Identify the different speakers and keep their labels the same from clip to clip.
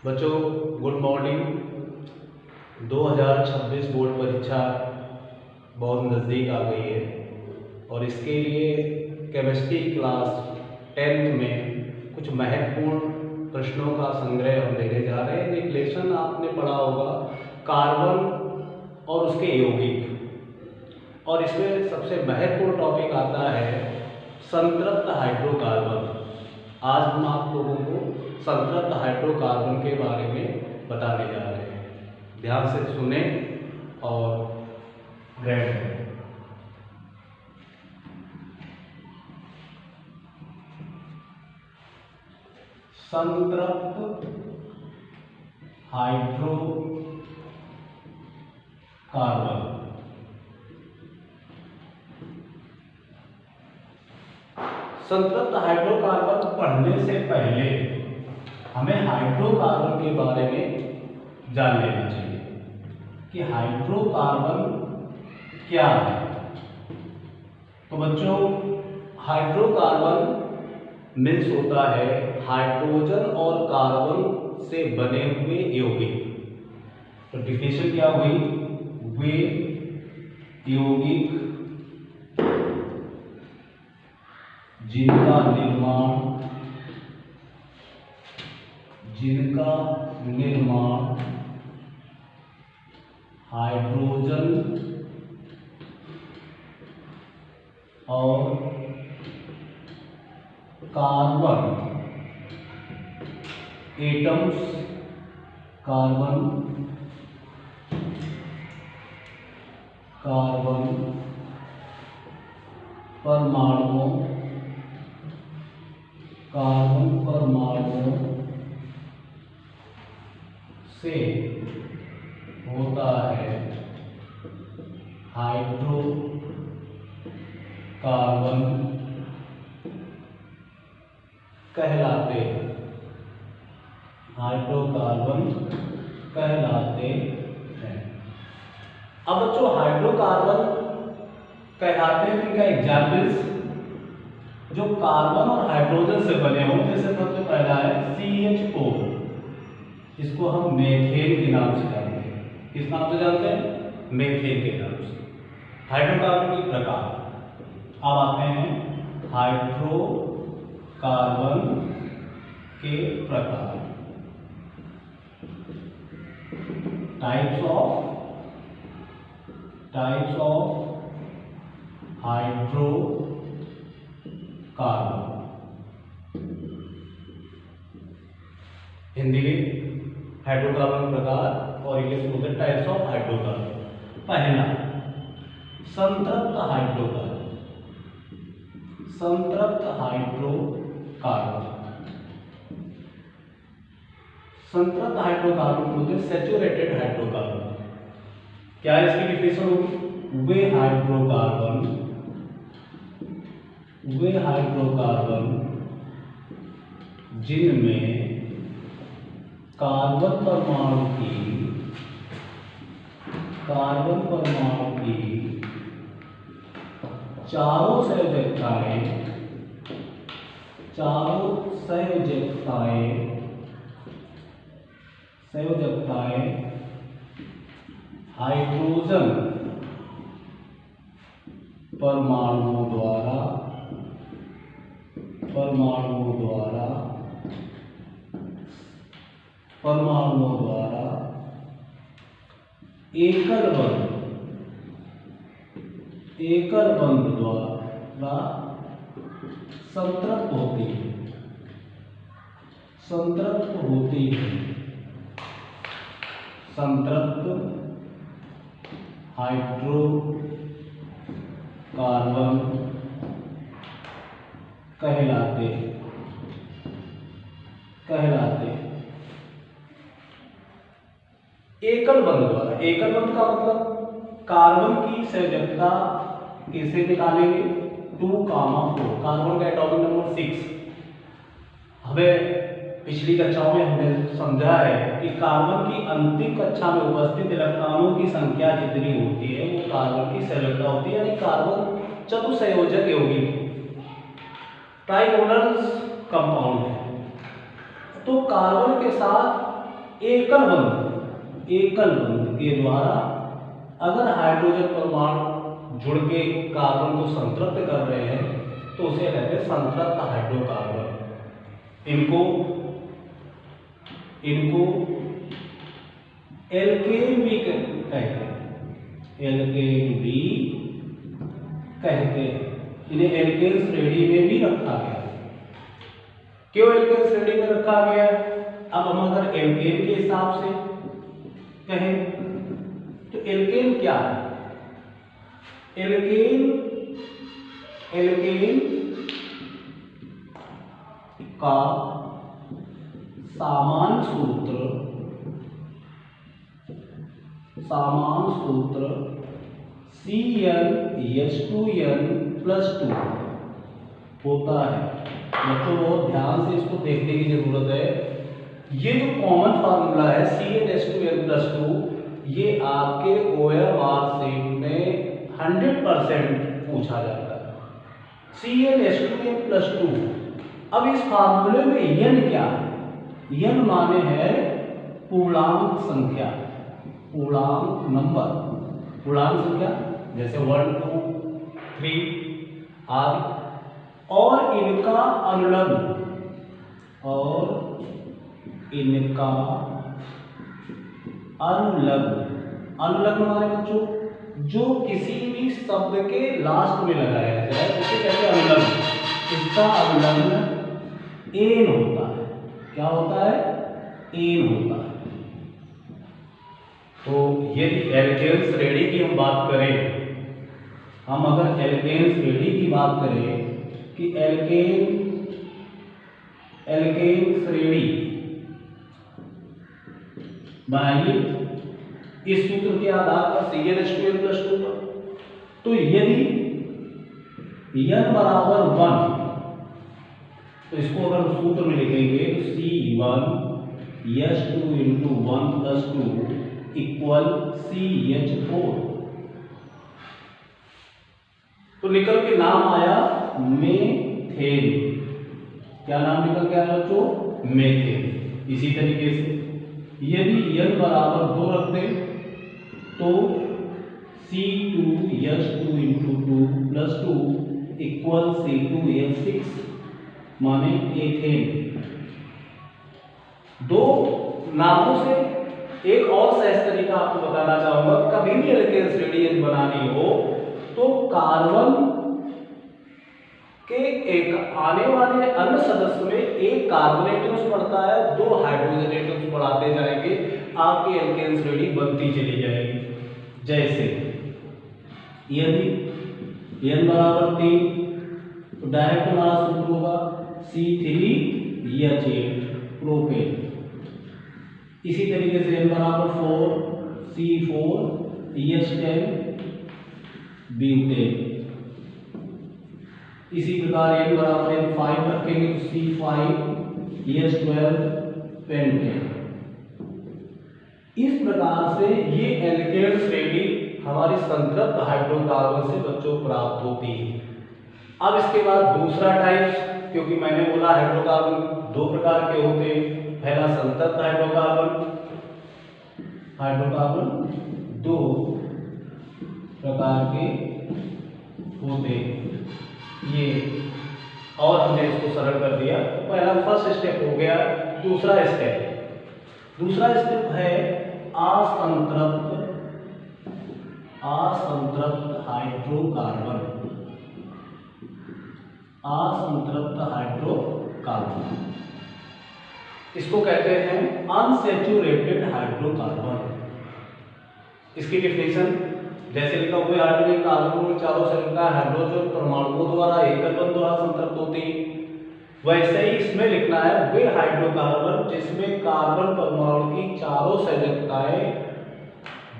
Speaker 1: बच्चों good morning. 2026 board परीक्षा बहुत नज़दीक आ गई है और इसके लिए केमिस्ट्री क्लास 10th में कुछ महत्वपूर्ण प्रश्नों का संग्रह हम देने जा रहे हैं। एक लेसन आपने पढ़ा होगा कार्बन और उसके यौगिक, और इसमें सबसे महत्वपूर्ण टॉपिक आता है संतृप्त हाइड्रोकार्बन। आज हम आप लोगों को संतृप्त हाइड्रोकार्बन के बारे में बताने जा रहे हैं। ध्यान से सुने और ग्रहण करें। संतृप्त हाइड्रोकार्बन। संतृप्त हाइड्रोकार्बन पढ़ने से पहले हमें हाइड्रोकार्बन के बारे में जान लेना चाहिए कि हाइड्रोकार्बन क्या है। तो बच्चों, हाइड्रोकार्बन मीन्स होता है हाइड्रोजन और कार्बन से बने हुए यौगिक। तो डिफिनेशन क्या हुई? वे यौगिक जिनका निर्माण हाइड्रोजन और कार्बन एटम्स, कार्बन परमाणुओं से होता है हाइड्रोकार्बन कहलाते हैं। अब बच्चों, हाइड्रोकार्बन कहलाते हैं इनका एग्जाम्पल्स जो कार्बन और हाइड्रोजन से बने हों। जैसे सबसे पहला है CH4, इसको हम मेथेन के नाम से जानते हैं। किस नाम से जानते हैं? मेथेन के नाम से। हाइड्रोकार्बन के प्रकार अब आते हैं हाइड्रोकार्बन के प्रकार। Types of hydrocarbon. हिंदी में हाइड्रोकार्बन प्रकार और इंग्लिश में होते हैं टाइप्स ऑफ हाइड्रोकार्बन। पहला संतृप्त हाइड्रोकार्बन। संतृप्त हाइड्रोकार्बन होते हैं सैचुरेटेड हाइड्रोकार्बन। क्या है इसकी डिफिनेशन होगी? वे हाइड्रोकार्बन जिनमें कार्बन परमाणु की चारों संयोजकताएं हाइड्रोजन परमाणुओं द्वारा एकल बंध द्वारा संतृप्त होती है। संतृप्त हाइड्रोकार्बन कहलाते एकल बंध द्वारा। एकल बंध का मतलब कार्बन की संयोजकता कैसे निकालेंगे? 2,4। कार्बन का एटॉमिक नंबर 6। हमें पिछली कक्षाओं में हमने समझा है कि कार्बन की अंतिम कक्षा में उपस्थित इलेक्ट्रॉनों की संख्या जितनी होती है वो कार्बन की संयोजकता होती है। यानी कार्बन चतुसंयोजक यौगिक ट्राइगोनल कंपाउंड है। तो कार्बन के साथ एकल बंध के द्वारा अगर हाइड्रोजन परमाणु जुड़ के कार्बन को संतृप्त कर रहे हैं तो उसे कहते हैं संतृप्त हाइड्रोकार्बन। इनको एल्केन भी कहते हैं, एल्केन भी कहते हैं। इन्हें एल्केन श्रेणी में भी रखा गया। क्यों एल्केन श्रेणी में रखा गया? अब हम अगर एल्केन के हिसाब से कहें तो एल्केन क्या है? एल्केन का सामान्य सूत्र CnH2n+2 होता है। मतलब बहुत ध्यान से इसको देखने की जरूरत है। ये जो कॉमन फार्मूला है CnH2n+2, ये आपके OMR शीट में 100% पूछा जाता है। CnH2n+2। अब इस फार्मूले में n क्या है? n माने है पूर्णांक संख्या, पूर्णांक नंबर, पूर्णांक संख्या जैसे 1 2 3 आदि। और इनका अनुलग्न, अनुलग्न माने बच्चों जो किसी भी शब्द के लास्ट में लगाया जाए उसे कहते हैं अनुलग्न। इसका अनुलग्न एन होता है। क्या होता है? एन होता है। तो यदि एल्केन श्रेणी की हम बात करें, हम अगर एल्केन श्रेणी की बात करें कि एल्केन श्रेणी बनाइए इस सूत्र के आधार पर CnH2n+2 पर। तो यदि n बराबर 1, तो इसको अगर हम सूत्र में लिखेंगे तो C1H2 × 1+2 = CH4। तो निकल के नाम आया मेथेन। क्या नाम निकल के आया बच्चों? मेथेन। इसी तरीके से यदि n बराबर 2 रख दें तो C2H2 × 2+2 = C2H6 माने एथेन। दो नामों से एक और सहज तरीका आपको बताना चाहूंगा। कभी भी एल्केन श्रेणी यदि बनानी हो तो कार्बन के एक आने वाले अन्य सदस्य में एक कार्बन एटम्स बढ़ता है, 2 हाइड्रोजन एटम्स बढ़ाते जाएंगे, आपकी एल्केन श्रेणी बनती चली जाएगी। जैसे यदि n बराबर 3 तो डायरेक्ट हमारा सूत्र होगा C3H8 प्रोपेन। इसी तरीके से n बराबर 4 C4H10 ब्यूटेन। इसी प्रकार n बराबर 5 रखेंगे तो C5H12 पेंटेन। इस प्रकार से ये एल्केन श्रेणी हमारी संतृप्त हाइड्रोकार्बन से बच्चों प्राप्त होती है। अब इसके बाद दूसरा टाइप, क्योंकि मैंने बोला हाइड्रोकार्बन 2 प्रकार के होते हैं। पहला संतृप्त हाइड्रोकार्बन 2 प्रकार के होते हैं ये, और हमने इसको सरल कर दिया। पहला फर्स्ट स्टेप हो गया। दूसरा स्टेप है असंतृप्त हाइड्रोकार्बन। इसको कहते हैं अनसैचुरेटेड हाइड्रोकार्बन। इसकी डिफिनेशन जैसे लिखा हुआ है, हाइड्रोजन कार्बन में चारों संख्या हाइड्रोजन परमाणुओं द्वारा एकल बंध द्वारा संतृप्त होती है। वैसे ही इसमें लिखना है वे हाइड्रोकार्बन जिसमें कार्बन परमाणु की चारों संयुक्ताएं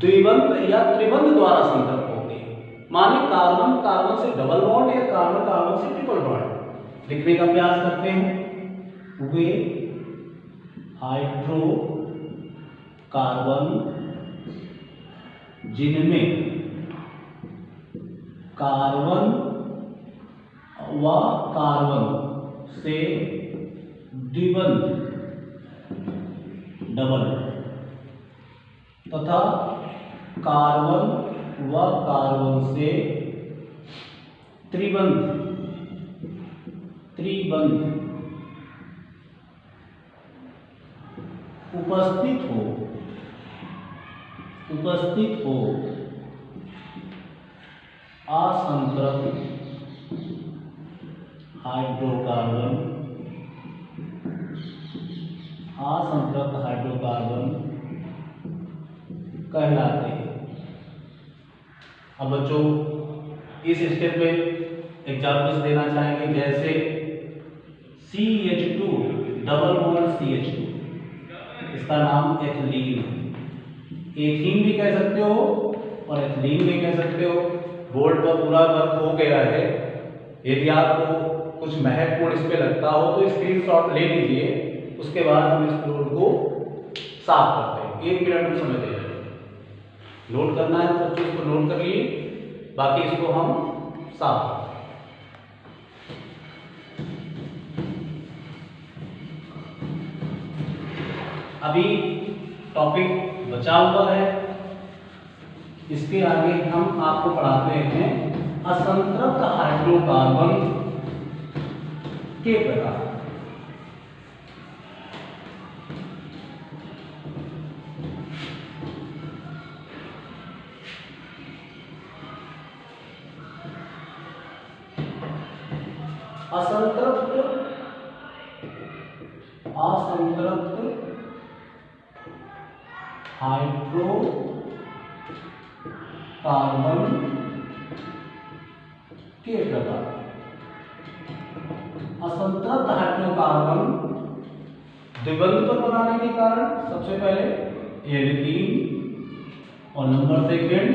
Speaker 1: द्विबंध या त्रिबंध द्वारा संतृप्त होती है। माने कार्बन कार्बन से डबल बॉन्ड या कार्बन कार्बन से ट्रिपल बॉन्ड। लिखने का प्रयास करते हैं। वे हाइड्रोकार्बन जिनमें कार्बन व कार्बन से द्विबंध डबल तथा कार्बन व कार्बन से त्रिबंध उपस्थित हो असंतृप्त हाइड्रोकार्बन कहलाते हैं। अब बच्चों इस स्टेप में एग्जाम्पल्स देना चाहेंगे, जैसे CH2 डबल बॉन्ड CH2, इसका नाम एथिलीन है। एथीन भी कह सकते हो और एथिलीन भी कह सकते हो। बोर्ड पर पूरा वर्क हो गया है। यदि आपको कुछ महत्वपूर्ण इस पे लगता हो तो स्क्रीनशॉट ले लीजिए, उसके बाद हम इस बोर्ड को साफ करते हैं। 1 मिनट में समय दे रहे हैं, नोट करना है सब चीज को नोट कर लिए, बाकी इसको हम साफ करते हैं। अभी टॉपिक बचा हुआ है, इसके आगे हम आपको पढ़ाते हैं असंतृप्त हाइड्रोकार्बन के प्रकार। असंतृप्त हाइड्रोकार्बन के प्रकार। असंतृप्त हाइड्रोकार्बन द्विबंध पर बनाने के कारण सबसे पहले एल्कीन और नंबर सेकंड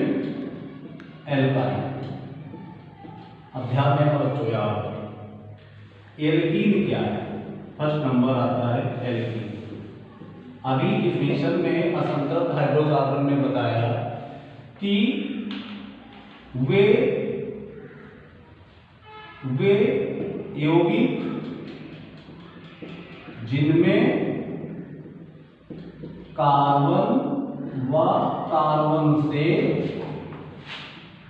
Speaker 1: एल्काइन। अब ध्यान देना बच्चों, याद एल्कीन क्या है? फर्स्ट नंबर आता है एल्कीन। अभी डिफिनेशन में असंतृप्त हाइड्रोकार्बन ने बताया कि वे यौगिक जिनमें कार्बन व कार्बन से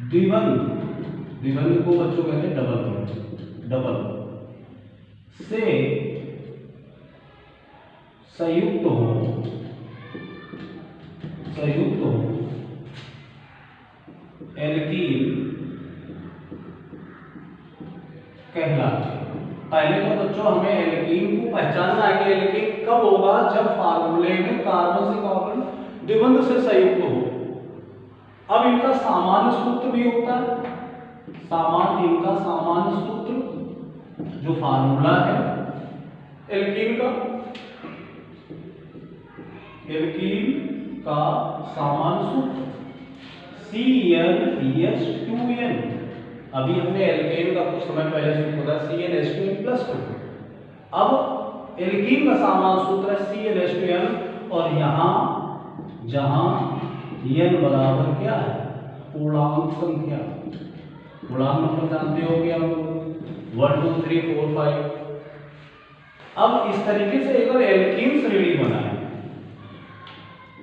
Speaker 1: द्विबंध को बच्चों कहते हैं डबल से संयुक्त हो एल्कीन कहलाते हैं। पहले तो बच्चों हमें एल्कीन को पहचानना है कि एल्कीन कब होगा, जब फार्मूले में कार्बन से कार्बन द्विबंध से संयुक्त हो। अब इनका सामान्य सूत्र भी होता है, इनका सामान्य सूत्र जो फार्मूला है एल्कीन का सामान्य सूत्र CnH2n। अभी हमने एल्केन का कुछ समय पहले सूत्र था CnH2n+2। अब एल्कीन का सामान्य सूत्र है CnH2n, और यहां जहां n बराबर क्या है? पूर्णांक संख्या। पूर्णांक नंबर जानते हो कि हम 1 2 3 4 5। अब इस तरीके से एक एल्कीन श्रेणी बनाए,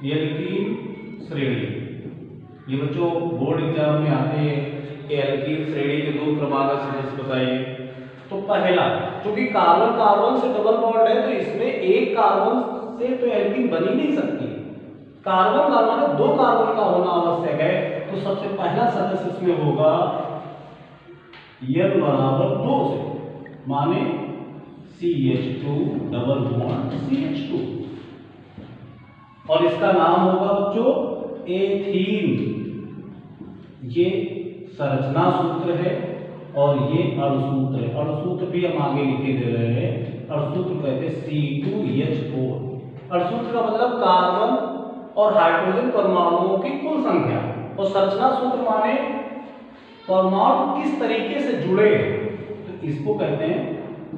Speaker 1: एल्कीन श्रेणी। ये बच्चों बोर्ड एग्जाम में आते हैं कि एल्कीन श्रेणी के 2 क्रमागत सदस्य बताइए। तो पहला, क्योंकि कार्बन कार्बन से डबल बॉन्ड है तो इसमें एक कार्बन से तो एल्कीन बन ही नहीं सकती। कार्बन कार्बन में 2 कार्बन का होना आवश्यक है। तो सबसे पहला सदस्य इसमें होगा n बराबर 2 से, माने CH2 डबल बॉन्ड CH2, और इसका नाम होगा बच्चों एथीन। ये संरचना सूत्र है और ये अणुसूत्र है। अणुसूत्र भी हम आगे लिखे दे रहे हैं। अणुसूत्र कहते हैं C2H4। अणुसूत्र का मतलब कार्बन और हाइड्रोजन परमाणुओं की कुल संख्या, और संरचना सूत्र माने परमाणु किस तरीके से जुड़े हैं, तो इसको कहते हैं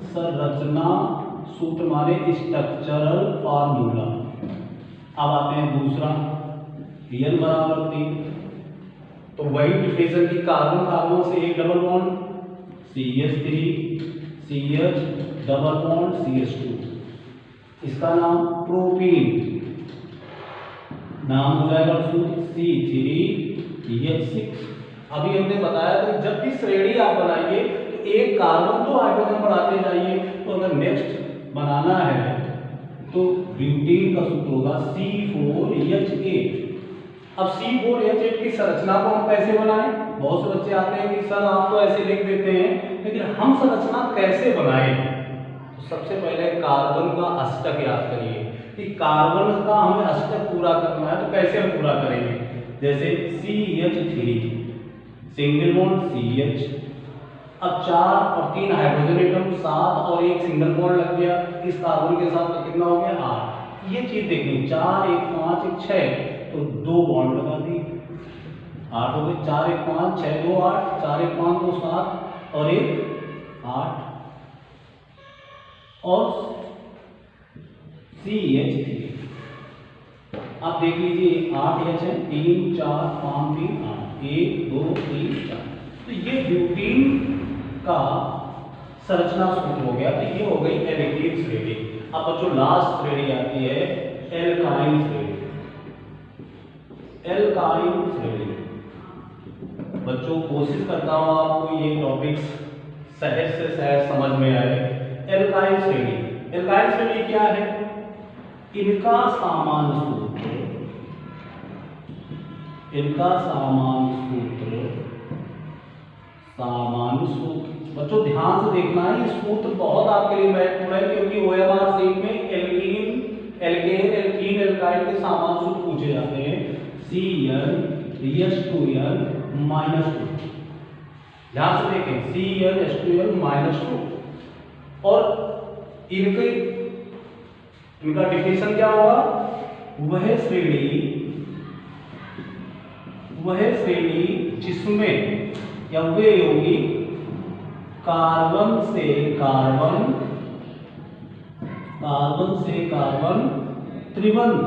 Speaker 1: संरचना सूत्र, माने स्ट्रक्चरल फार्मूला। अब आते हैं दूसरा, n बराबर 3। तो वही डिफिनेशन की कार्बन कार्बन से एक double bond CH3 CH double bond CH2, इसका नाम प्रोपीन।
Speaker 2: नाम हो जाएगा सूत्र C3H6।
Speaker 1: अभी हमने बताया कि जब भी श्रेणी आप बनाइए तो एक कार्बन तो हाइड्रोजन बढ़ाते जाइए। तो अगर नेक्स्ट बनाना है
Speaker 2: तो ब्यूटेन का सूत्र होगा C4H8।
Speaker 1: अब C4H8 की संरचना को हम कैसे बनाएं? बहुत से बच्चे आते हैं कि सर आप तो ऐसे लिख देते हैं, लेकिन हम संरचना कैसे बनाएं? तो सबसे पहले कार्बन का अष्टक याद करिए कि कार्बन का हमें अष्टक पूरा करना है, तो कैसे हम पूरा करेंगे?
Speaker 2: जैसे CH3 सिंगल बॉन्ड CH,
Speaker 1: अब 4 और 3 हाइड्रोजन एटम 7 और 1 सिंगल बॉन्ड लग गया इस कार्बन के साथ, तो कितना हो गया 8। ये चीज देखनी, 4 1 5 1 6, तो 2 बॉन्ड लगा दी 8 हो गए। 4 1 5 6 2 8, 4 1 5 2 7 और 1 8 और
Speaker 2: CH3।
Speaker 1: आप देख लीजिए 8 H है, 3 4 5 3 8, 1 2 3 4। तो ये ब्यूटीन का संरचना सूत्र हो गया। तो ये हो गई एल्कीन श्रेणी। अब बच्चों लास्ट श्रेणी आती है एल्काइन श्रेणी। एल्काइन श्रेणी बच्चों कोशिश करता हूं आपको ये टॉपिक्स सहज से सहज समझ में आए। एल्काइन श्रेणी, एल्काइन श्रेणी क्या है? इनका सामान्य सूत्र, इनका सामान्य सूत्र बच्चों ध्यान से देखना है, ये सूत्र बहुत आपके लिए महत्वपूर्ण है, क्योंकि OMR शीट में एल्कीन, एल्केन, एल्कीन, एल्काइन के सामान्य सूत्र पूछे जाते हैं।
Speaker 2: CnH2n -2।
Speaker 1: ध्यान से देखें, CnH2n -2 और इनका डिफिनेशन क्या होगा? वह श्रेणी जिसमें या वे यौगिक कार्बन से कार्बन त्रिबंध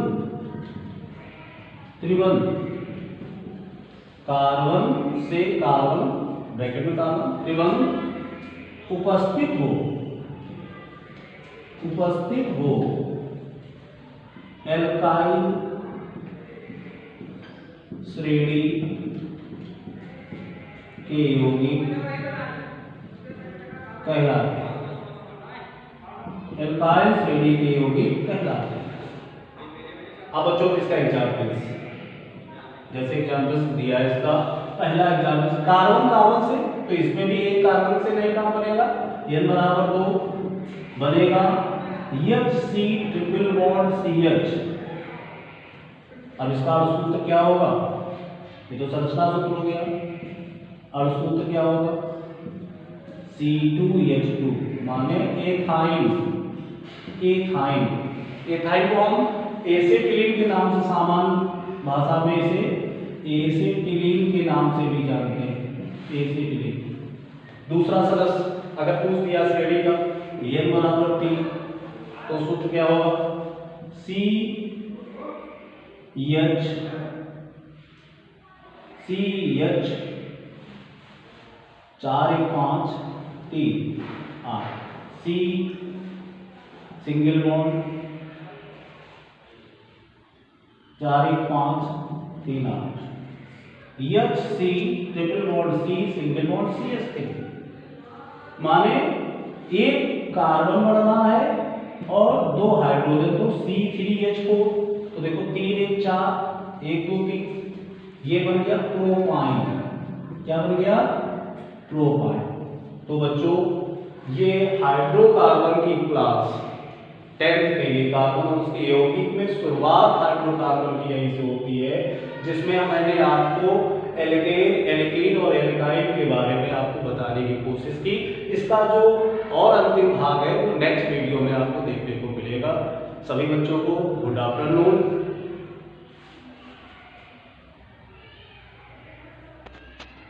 Speaker 1: कार्बन से कार्बन ब्रैकेट में कार्बन त्रिबंध उपस्थित हो एल्काइल श्रेणी के यौगिक कहलाते हैं। एल्काइल श्रेणी के यौगिक कहलाते हैं। अब बच्चों इसका एग्जाम्पल्स, जैसे एग्जाम्पल्स दिया है इसका पहला एग्जाम्पल कार्बन से, तो इसमें भी एक कार्बन से नया काम बनेगा, N बराबर 2 बनेगा HC ट्रिपल बॉन्ड CH। अब इसका सूत्र क्या होगा? ये तो संरचना सूत्र हो गया। और सूत्र क्या होगा? C2H2 माने एथाइन। एथाइन को हम एसेटिलीन के नाम से सामान्य भाषा में इसे एसेटिलीन के नाम से भी जानते हैं, एसेटिलीन। दूसरा सदस्य अगर पूछ दिया श्रेणी का N बराबर 3, तो सूत्र क्या होगा? CH 4 1 5 3 8, C single bond 4 1 5 3 8, HC triple bond C single bond CH3। माने एक कार्बन बढ़ना है और 2 हाइड्रोजन, तो C3H4। तो देखो 3 1 4 1 2 3, ये बन गया प्रोपाइन। क्या बन गया? प्रोपाइन। तो बच्चों ये हाइड्रोकार्बन की क्लास 10th के लिए कार्बन और उसके यौगिक में शुरुआत हाइड्रोकार्बन की यहीं से होती है, जिसमें मैंने आपको एल्केन, एल्कीन और एल्काइन के बारे में आपको बताने की कोशिश की। इसका जो और अंतिम भाग है वो नेक्स्ट वीडियो में आपको देखने को मिलेगा। सभी बच्चों को गुड आफ्टरनून।